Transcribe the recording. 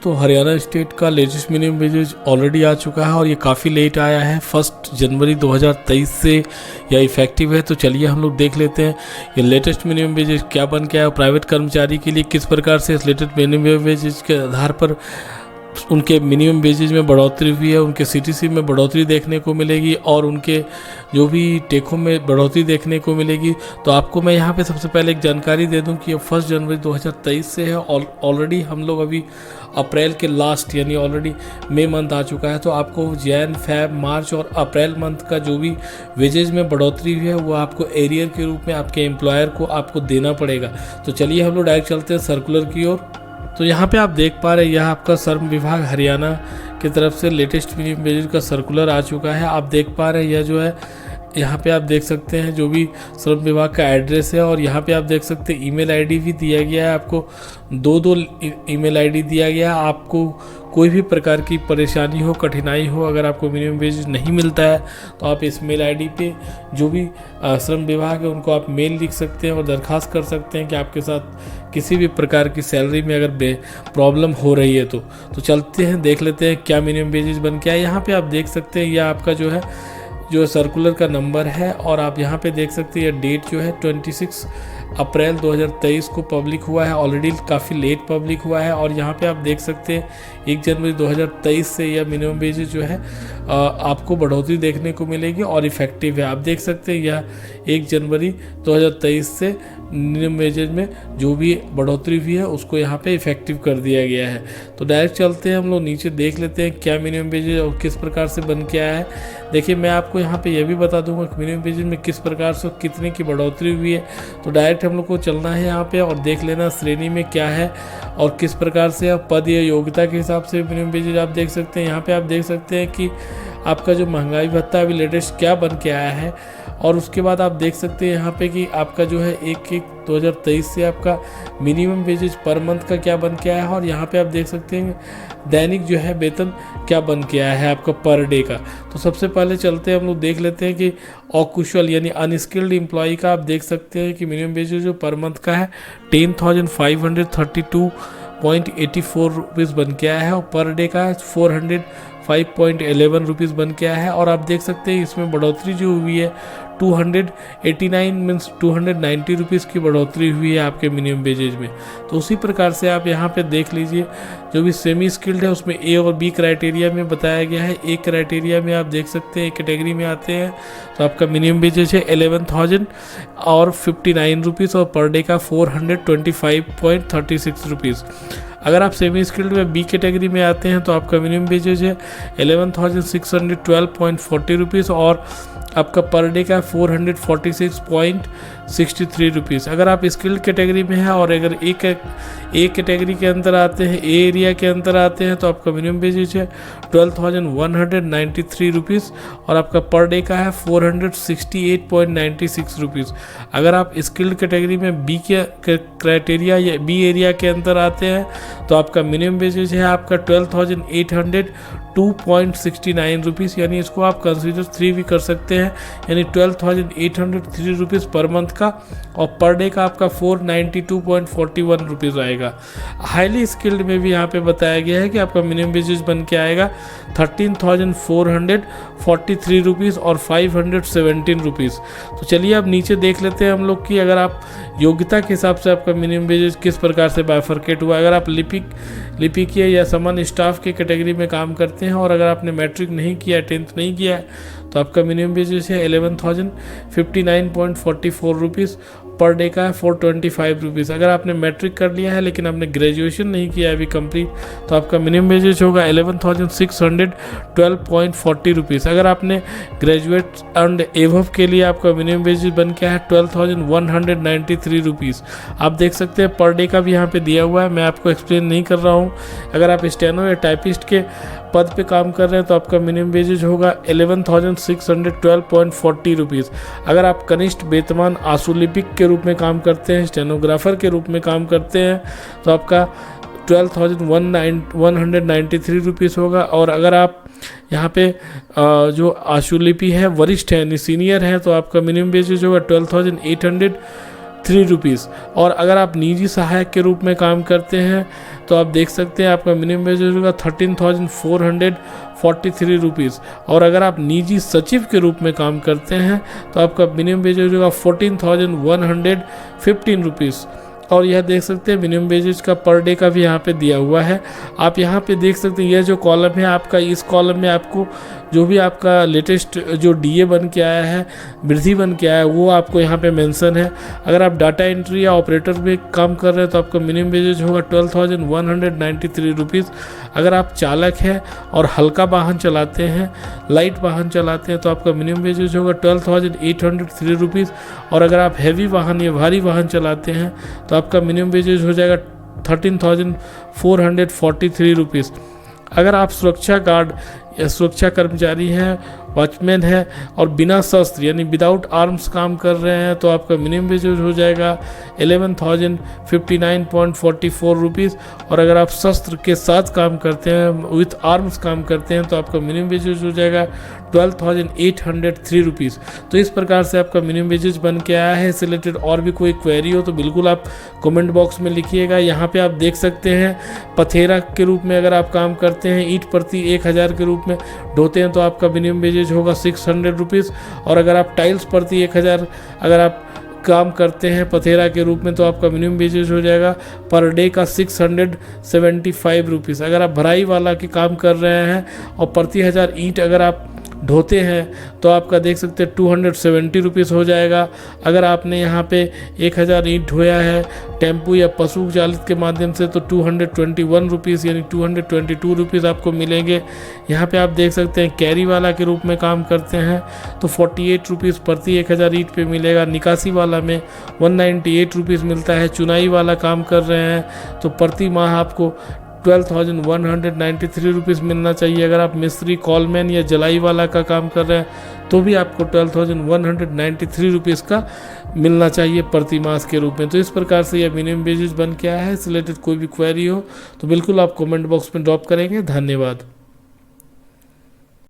तो हरियाणा स्टेट का latest minimum wages already आ चुका है और ये काफ़ी लेट आया है। 1 जनवरी 2023 से यह इफेक्टिव है। तो चलिए हम लोग देख लेते हैं ये लेटेस्ट मिनिमम वेजेज क्या बन के आया, प्राइवेट कर्मचारी के लिए किस प्रकार से इस लेटेस्ट मिनिमम वेजेज के आधार पर उनके मिनिमम वेजेज में बढ़ोतरी हुई है, उनके सीटीसी में बढ़ोतरी देखने को मिलेगी और उनके जो भी टेक होम में बढ़ोतरी देखने को मिलेगी। तो आपको मैं यहाँ पे सबसे पहले एक जानकारी दे दूँ कि ये 1 जनवरी 2023 से है। ऑलरेडी हम लोग अभी अप्रैल के लास्ट यानी ऑलरेडी मई मंथ आ चुका है। तो आपको जैन, फैब, मार्च और अप्रैल मंथ का जो भी वेजेज में बढ़ोतरी हुई है वो आपको एरियर के रूप में आपके एम्प्लॉयर को आपको देना पड़ेगा। तो चलिए हम लोग डायरेक्ट चलते हैं सर्कुलर की ओर। तो यहाँ पे आप देख पा रहे हैं यह आपका श्रम विभाग हरियाणा की तरफ से लेटेस्ट मिनिमम वेजेज का सर्कुलर आ चुका है। आप देख पा रहे हैं यह जो है यहाँ पे आप देख सकते हैं जो भी श्रम विभाग का एड्रेस है और यहाँ पे आप देख सकते हैं ईमेल आईडी भी दिया गया है। आपको दो ईमेल आईडी दिया गया है। आपको कोई भी प्रकार की परेशानी हो, कठिनाई हो, अगर आपको मिनिमम वेज नहीं मिलता है तो आप इस मेल आईडी पे जो भी श्रम विभाग है उनको आप मेल लिख सकते हैं और दरख्वास्त कर सकते हैं कि आपके साथ किसी भी प्रकार की सैलरी में अगर प्रॉब्लम हो रही है तो चलते हैं देख लेते हैं क्या मिनिमम वेजेज बन के आए। यहाँ पे आप देख सकते हैं यह आपका जो सर्कुलर का नंबर है और आप यहाँ पे देख सकते हैं ये डेट जो है 26 अप्रैल 2023 को पब्लिक हुआ है। ऑलरेडी काफ़ी लेट पब्लिक हुआ है और यहाँ पे आप देख सकते हैं 1 जनवरी 2023 से यह मिनिमम वेजेज जो है आपको बढ़ोतरी देखने को मिलेगी और इफेक्टिव है। आप देख सकते हैं यह 1 जनवरी 2023 से मिनिमम वेजेज में जो भी बढ़ोतरी हुई है उसको यहाँ पे इफेक्टिव कर दिया गया है। तो डायरेक्ट चलते हैं हम लोग नीचे देख लेते हैं क्या मिनिमम वेजेज और किस प्रकार से बन के आया है। देखिए मैं आपको यहाँ पे यह भी बता दूंगा कि मिनिमम वेजेज में किस प्रकार से कितने की बढ़ोतरी हुई है। तो डायरेक्ट हम लोग को चलना है यहाँ पे और देख लेना श्रेणी में क्या है और किस प्रकार से आप पद या योग्यता के हिसाब से मिनिमम वेजेज आप देख सकते हैं। यहाँ पे आप देख सकते हैं कि आपका जो महंगाई भत्ता अभी लेटेस्ट क्या बन के आया है और उसके बाद आप देख सकते हैं यहाँ पे कि आपका जो है 1/1/2023 से आपका मिनिमम वेजेज पर मंथ का क्या बन के आया है और यहाँ पे आप देख सकते हैं दैनिक जो है वेतन क्या बन के आया है आपका पर डे का। तो सबसे पहले चलते हैं हम लोग देख लेते हैं कि अकुशल यानी अनस्किल्ड एम्प्लॉय का आप देख सकते हैं कि मिनिमम वेजेज जो पर मंथ का है 10,532.84 रुपीज़ बन के आया है और पर डे का 405.11 रुपीज़ बन के आया है। और आप देख सकते हैं इसमें बढ़ोतरी जो हुई है 289 मीन्स 290 रुपीज़ की बढ़ोतरी हुई है आपके मिनिमम वेजेज में। तो उसी प्रकार से आप यहाँ पे देख लीजिए जो भी सेमी स्किल्ड है उसमें ए और बी क्राइटेरिया में बताया गया है। ए क्राइटेरिया में आप देख सकते हैं कैटेगरी में आते हैं तो आपका मिनिमम वेजेज है 11,000 और 59 रुपीज़ और पर डे का 425.36 रुपीज़। अगर आप सेमी स्किल्ड में बी कैटेगरी में आते हैं तो आपका मिनिमम वेजेज है 11,612.40 रुपीज़ और आपका पर डे का 446.63 रुपीज़। अगर आप स्किल्ड कैटेगरी में हैं और अगर एक कैटेगरी के अंदर आते हैं, ए एरिया के अंदर आते हैं तो आपका मिनिमम वेजेज है 12,193 रुपीज़ और आपका पर डे का है 468.96 रुपीज़। अगर आप स्किल्ड कैटेगरी में बी के क्राइटेरिया या बी एरिया के अंदर आते हैं तो आपका मिनिमम वेजेज है आपका 12,802.69 रुपीज़, यानी इसको आप कंसीडर 3 भी कर सकते हैं, यानी 12,803 रुपीज़ पर मंथ का और पर डे का आपका 492.41 रुपीज़ आएगा। हाईली स्किल्ड में भी यहाँ पे बताया गया है कि आपका मिनिमम वेजेज बन के आएगा 13,443 रुपीज़ और 517 रुपीज़। तो चलिए अब नीचे देख लेते हैं हम लोग कि अगर आप योग्यता के हिसाब से आपका मिनिमम वेजेज किस प्रकार से बाइफरकेट हुआ। अगर आप लिपिक या सामान्य स्टाफ के कैटेगरी में काम करते हैं और अगर आपने मैट्रिक नहीं किया, 10th नहीं किया है तो आपका मिनिमम वेजेज है 11,059.44 रुपीज़, पर डे का है 425 रुपीज़। अगर आपने मैट्रिक कर लिया है लेकिन आपने ग्रेजुएशन नहीं किया है अभी कंप्लीट तो आपका मिनिमम वेजेज होगा 11,612.40 रुपीज़। अगर आपने ग्रेजुएट एंड एवव के लिए आपका मिनिमम वेजेज बन के है 12,193 रुपीज़। आप देख सकते हैं पर डे का भी यहाँ पे दिया हुआ है, मैं आपको एक्सप्लेन नहीं कर रहा हूँ। अगर आप स्टेनो या टाइपिस्ट के पद पे काम कर रहे हैं तो आपका मिनिमम वेजेज होगा 11,612.40 रुपीज़। अगर आप कनिष्ठ वेतमान आशुलिपिक के रूप में काम करते हैं, स्टेनोग्राफर के रूप में काम करते हैं तो आपका 12,193 रुपीज़ होगा। और अगर आप यहाँ पे जो आशुलिपि है वरिष्ठ है यानी सीनियर है तो आपका मिनिमम वेजेज होगा 12,800 ₹3। और अगर आप निजी सहायक के रूप में काम करते हैं तो आप देख सकते हैं आपका मिनिमम वेजेज होगा ₹13,443। और अगर आप निजी सचिव के रूप में काम करते हैं तो आपका मिनिमम वेजेज होगा ₹14,115। और यह देख सकते हैं मिनिमम वेजेज का पर डे का भी यहाँ पे दिया हुआ है। आप यहाँ पे देख सकते हैं यह जो कॉलम है आपका, इस कॉलम में आपको जो भी आपका लेटेस्ट जो डीए बन के आया है, वृद्धि बन के आया है, वो आपको यहाँ पे मेंशन है। अगर आप डाटा एंट्री या ऑपरेटर में काम कर रहे हैं तो आपका मिनिमम वेजेज होगा ₹12,193। अगर आप चालक हैं और हल्का वाहन चलाते हैं, लाइट वाहन चलाते हैं तो आपका मिनिमम वेजेज होगा ₹12,803। और अगर आप हैवी वाहन या भारी वाहन चलाते हैं तो आपका मिनिमम वेजेज हो जाएगा ₹13,443। अगर आप सुरक्षा गार्ड या सुरक्षा कर्मचारी हैं, वॉचमैन है और बिना शस्त्र यानी विदाउट आर्म्स काम कर रहे हैं तो आपका मिनिमम वेजेज हो जाएगा ₹11,059.44। और अगर आप शस्त्र के साथ काम करते हैं, विथ आर्म्स काम करते हैं तो आपका मिनिमम वेजेज हो जाएगा ₹12,803। तो इस प्रकार से आपका मिनिमम वेजेज बन के आया है। इससे रिलेटेड और भी कोई क्वेरी हो तो बिल्कुल आप कमेंट बॉक्स में लिखिएगा। यहाँ पे आप देख सकते हैं पथेरा के रूप में अगर आप काम करते हैं, ईंट प्रति 1000 के रूप में ढोते हैं तो आपका मिनिमम वेजेज होगा ₹600। और अगर आप टाइल्स प्रति 1000 अगर आप काम करते हैं पथेरा के रूप में तो आपका मिनिमम वेजेज हो जाएगा पर डे का ₹675। अगर आप भराई वाला के काम कर रहे हैं और प्रति 1000 ईंट अगर आप ढोते हैं तो आपका देख सकते हैं ₹270 हो जाएगा। अगर आपने यहाँ पे 1000 ईंट ढोया है टेम्पू या पशु चालित के माध्यम से तो ₹221 यानी ₹222 आपको मिलेंगे। यहाँ पे आप देख सकते हैं कैरी वाला के रूप में काम करते हैं तो ₹48 प्रति 1000 ईंट पे मिलेगा। निकासी वाला में ₹198 मिलता है। चुनाई वाला काम कर रहे हैं तो प्रति माह आपको ₹12,193 मिलना चाहिए। अगर आप मिस्त्री, कॉलमैन या जलाई वाला का काम कर रहे हैं तो भी आपको ₹12,193 का मिलना चाहिए प्रति मास के रूप में। तो इस प्रकार से यह मिनिमम वेजेज बन के आया है। इससे रिलेटेड कोई भी क्वेरी हो तो बिल्कुल आप कमेंट बॉक्स में ड्रॉप करेंगे। धन्यवाद।